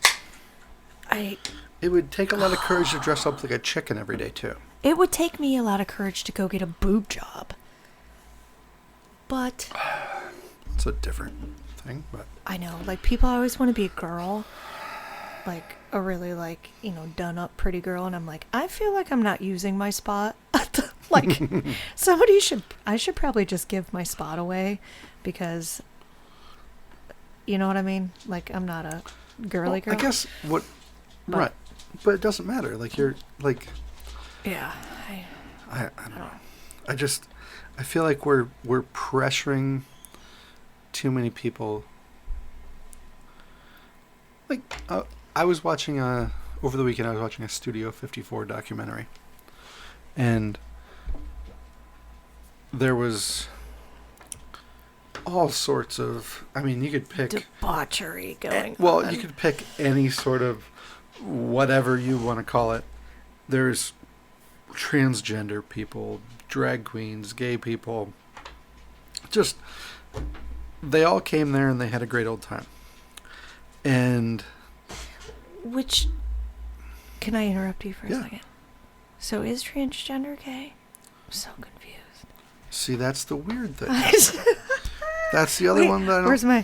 [SPEAKER 1] It would take a lot of courage to dress up like a chicken every day, too.
[SPEAKER 2] It would take me a lot of courage to go get a boob job. But...
[SPEAKER 1] It's a different thing, but...
[SPEAKER 2] I know, like, people always want to be a girl. Like, a really, like, done up pretty girl, and I'm like, I feel like I'm not using my spot. Like, I should probably just give my spot away, because, you know what I mean? Like, I'm not a girly girl.
[SPEAKER 1] I guess right. But it doesn't matter. Like, you're, like...
[SPEAKER 2] Yeah.
[SPEAKER 1] I don't know. I feel like we're pressuring too many people. Like, I was watching over the weekend, I was watching a Studio 54 documentary. And there was all sorts of, you could pick...
[SPEAKER 2] debauchery going on.
[SPEAKER 1] Well, you could pick any sort of whatever you want to call it. There's transgender people, drag queens, gay people. Just, they all came there and they had a great old time. And...
[SPEAKER 2] Which, can I interrupt you for a
[SPEAKER 1] Yeah.
[SPEAKER 2] second? So is transgender gay? I'm so confused.
[SPEAKER 1] See, that's the weird thing. That's the other one that I don't...
[SPEAKER 2] Where's my...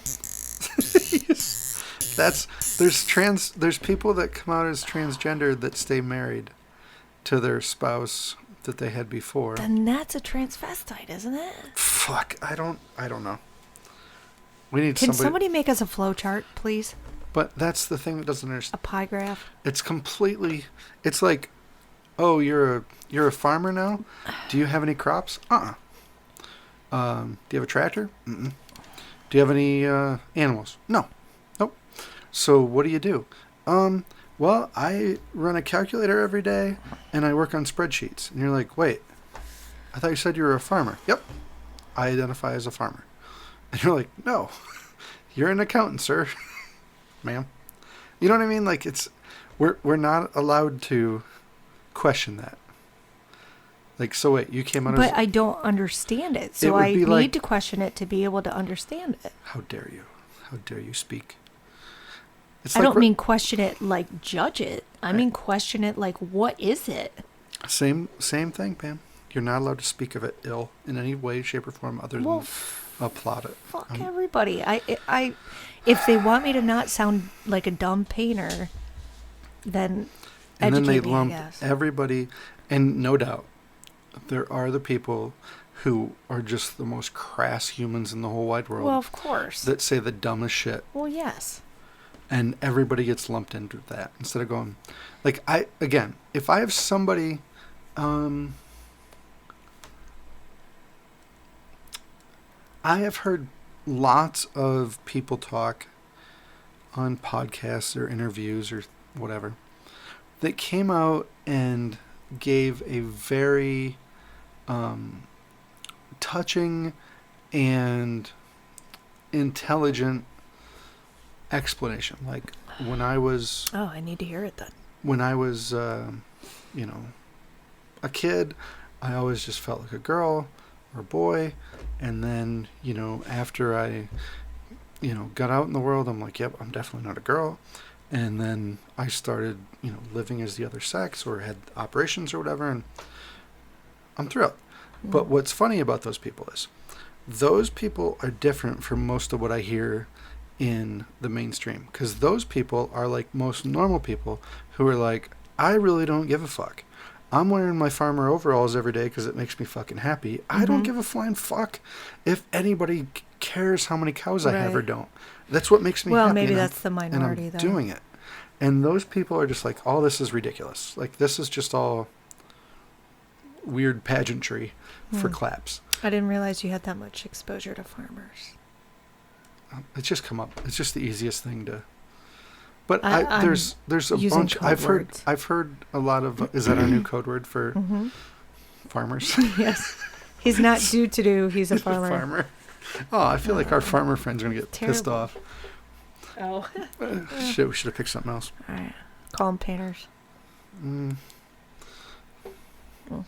[SPEAKER 1] There's people that come out as transgender that stay married to their spouse that they had before.
[SPEAKER 2] Then that's a transvestite, isn't it?
[SPEAKER 1] Fuck, I don't know. We need
[SPEAKER 2] Can somebody make us a flow chart, please?
[SPEAKER 1] But that's the thing that doesn't
[SPEAKER 2] A
[SPEAKER 1] understand.
[SPEAKER 2] pie graph?
[SPEAKER 1] It's completely... It's like, oh, you're a farmer now? Do you have any crops? Do you have a tractor? Mm-mm. Do you have any animals? No. Nope. So what do you do? Well, I run a calculator every day, and I work on spreadsheets. And you're like, wait, I thought you said you were a farmer. Yep. I identify as a farmer. And you're like, no, you're an accountant, sir. Ma'am. You know what I mean? Like, we're not allowed to question that. Like, so wait, you came out
[SPEAKER 2] But
[SPEAKER 1] as...
[SPEAKER 2] I don't understand it, so I need to question it to be able to understand it.
[SPEAKER 1] How dare you? How dare you speak? It's
[SPEAKER 2] I don't mean question it like judge it. I mean question it like, what is it?
[SPEAKER 1] Same thing, Pam. You're not allowed to speak of it ill in any way, shape, or form other than applaud it.
[SPEAKER 2] Fuck everybody. I if they want me to not sound like a dumb painter, then
[SPEAKER 1] and then they
[SPEAKER 2] educate me, I
[SPEAKER 1] lump
[SPEAKER 2] guess.
[SPEAKER 1] everybody, and no doubt, there are the people who are just the most crass humans in the whole wide world.
[SPEAKER 2] Well, of course.
[SPEAKER 1] That say the dumbest shit.
[SPEAKER 2] Well, yes.
[SPEAKER 1] And everybody gets lumped into that instead of going, like, if I have somebody, I have heard lots of people talk on podcasts or interviews or whatever that came out and gave a very touching and intelligent explanation. Like when I was...
[SPEAKER 2] Oh, I need to hear it then.
[SPEAKER 1] When I was, a kid, I always just felt like a girl or a boy. And then, after I, got out in the world, I'm like, yep, I'm definitely not a girl. And then I started, living as the other sex or had operations or whatever. And I'm thrilled. But what's funny about those people is those people are different from most of what I hear in the mainstream, because those people are like most normal people who are like, I really don't give a fuck. I'm wearing my farmer overalls every day because it makes me fucking happy. I don't give a flying fuck if anybody cares how many cows I have or don't. That's what makes me happy.
[SPEAKER 2] Well, maybe that's the minority,
[SPEAKER 1] and I'm doing it. And those people are just like, oh, this is ridiculous. Like, this is just all weird pageantry for claps.
[SPEAKER 2] I didn't realize you had that much exposure to farmers.
[SPEAKER 1] It's just come up. It's just the easiest thing to. But there's a bunch. I've heard a lot of. Is that our new code word for farmers?
[SPEAKER 2] Yes, he's not do. He's a farmer.
[SPEAKER 1] Farmer. Oh, I feel like our farmer friends are gonna get pissed off.
[SPEAKER 2] Oh.
[SPEAKER 1] Shit, we should have picked something else.
[SPEAKER 2] All right, call them painters. Well.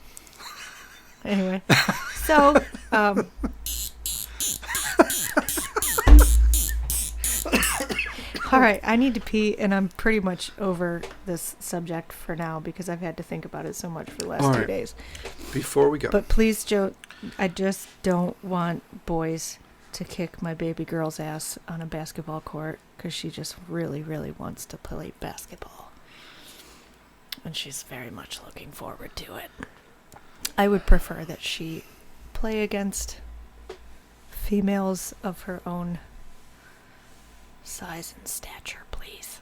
[SPEAKER 2] Anyway, so. All right, I need to pee, and I'm pretty much over this subject for now because I've had to think about it so much for the last 2 days.
[SPEAKER 1] Before we go.
[SPEAKER 2] But please, Joe, I just don't want boys to kick my baby girl's ass on a basketball court because she just really, really wants to play basketball. And she's very much looking forward to it. I would prefer that she play against females of her own size and stature, please.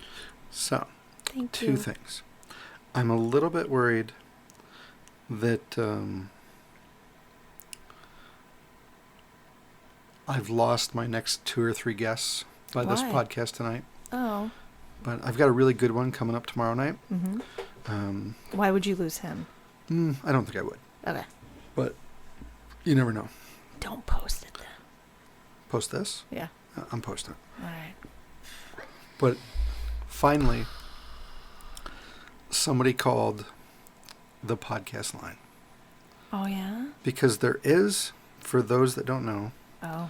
[SPEAKER 1] So,
[SPEAKER 2] Thank
[SPEAKER 1] two
[SPEAKER 2] you.
[SPEAKER 1] things. I'm a little bit worried that I've lost my next 2 or 3 guests by this podcast tonight.
[SPEAKER 2] Oh.
[SPEAKER 1] But I've got a really good one coming up tomorrow night.
[SPEAKER 2] Why would you lose him?
[SPEAKER 1] I don't think I would.
[SPEAKER 2] Okay.
[SPEAKER 1] But you never know.
[SPEAKER 2] Don't post it then.
[SPEAKER 1] Post this?
[SPEAKER 2] Yeah.
[SPEAKER 1] I'm posting it.
[SPEAKER 2] All right.
[SPEAKER 1] But finally, somebody called the podcast line.
[SPEAKER 2] Oh, yeah?
[SPEAKER 1] Because there is, for those that don't know.
[SPEAKER 2] Oh.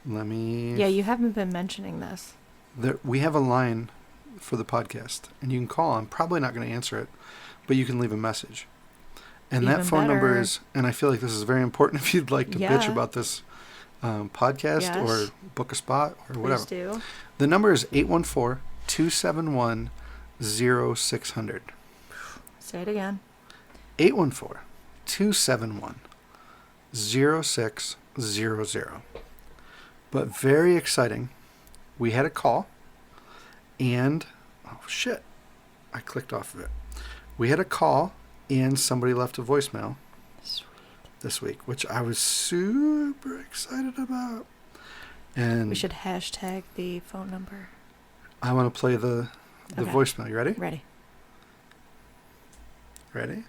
[SPEAKER 1] Let me...
[SPEAKER 2] Yeah, you haven't been mentioning this.
[SPEAKER 1] We have a line for the podcast, and you can call. I'm probably not going to answer it, but you can leave a message. And
[SPEAKER 2] Even
[SPEAKER 1] that phone
[SPEAKER 2] better.
[SPEAKER 1] number is, and I feel like this is very important if you'd like to bitch about this podcast or book a spot or whatever.
[SPEAKER 2] Please do.
[SPEAKER 1] The number is 814-271-0600.
[SPEAKER 2] Say it again.
[SPEAKER 1] 814-271-0600. But very exciting. We had a call, and oh shit, I clicked off of it. We had a call, and somebody left a voicemail this week, which I was super excited about. And
[SPEAKER 2] we should hashtag the phone number.
[SPEAKER 1] I want to play the
[SPEAKER 2] Okay.
[SPEAKER 1] voicemail. You ready?
[SPEAKER 2] Ready.
[SPEAKER 1] Ready?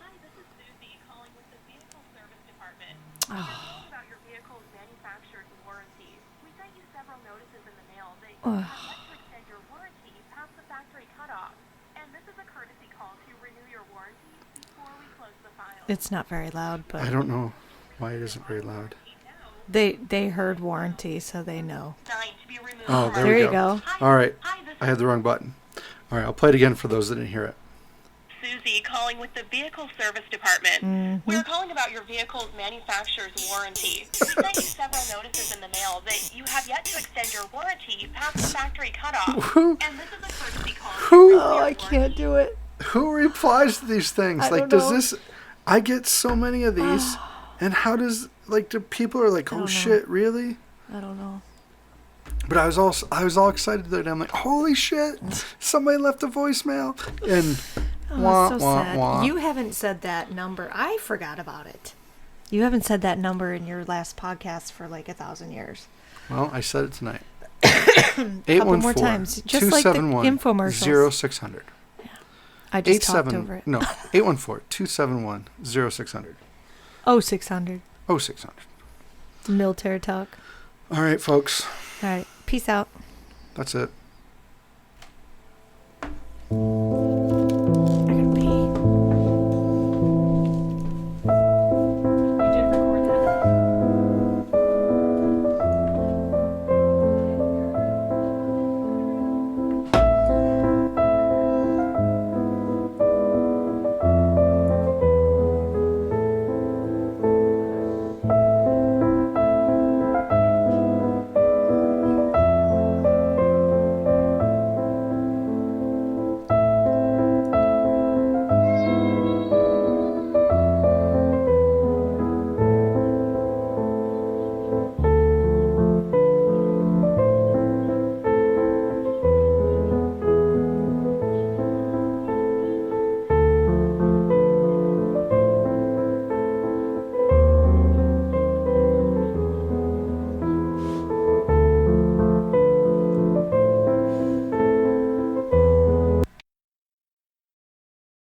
[SPEAKER 3] Hi, this is Susie calling with the Vehicle Service Department.
[SPEAKER 2] Oh.
[SPEAKER 3] We're calling about your vehicle's manufacturer's warranties. We sent you several notices in the mail that you
[SPEAKER 2] Ugh.
[SPEAKER 3] have yet to extend your warranty past the factory cutoff. And this is a courtesy call to renew your warranty before we close the file.
[SPEAKER 2] It's not very loud, but
[SPEAKER 1] I don't know why it isn't very loud.
[SPEAKER 2] they heard warranty, so they know.
[SPEAKER 3] Signed to be removed.
[SPEAKER 1] Oh, there
[SPEAKER 2] There
[SPEAKER 1] we
[SPEAKER 2] you
[SPEAKER 1] go.
[SPEAKER 2] go.
[SPEAKER 1] All right.
[SPEAKER 3] Hi, this
[SPEAKER 1] I had the wrong button. All right, I'll play it again for those that didn't hear it.
[SPEAKER 3] Susie calling with the Vehicle Service Department. We're calling about your vehicle's manufacturer's warranty. We sent you several notices in the mail that you have yet to extend your warranty past the factory cutoff. And this is a courtesy call.
[SPEAKER 2] Oh, I can't do it.
[SPEAKER 1] Who replies to these things?
[SPEAKER 2] I
[SPEAKER 1] Like,
[SPEAKER 2] don't
[SPEAKER 1] does
[SPEAKER 2] know.
[SPEAKER 1] this... I get so many of these, And how does, like, do people are like,
[SPEAKER 2] I
[SPEAKER 1] oh
[SPEAKER 2] don't know.
[SPEAKER 1] shit, really?
[SPEAKER 2] I don't know.
[SPEAKER 1] But I was all excited that I'm like, holy shit, somebody left a voicemail. And
[SPEAKER 2] Oh,
[SPEAKER 1] wah,
[SPEAKER 2] that's so
[SPEAKER 1] wah,
[SPEAKER 2] sad.
[SPEAKER 1] wah.
[SPEAKER 2] You haven't said that number. I forgot about it. You haven't said that number in your last podcast for like 1,000 years.
[SPEAKER 1] Well, I said it tonight.
[SPEAKER 2] Couple more times, just like the infomercials.
[SPEAKER 1] 0600.
[SPEAKER 2] I just talked over it.
[SPEAKER 1] No, 814-271-0600.
[SPEAKER 2] Oh, 600.
[SPEAKER 1] 0600.
[SPEAKER 2] Military talk.
[SPEAKER 1] All right, folks.
[SPEAKER 2] All right. Peace out.
[SPEAKER 1] That's it.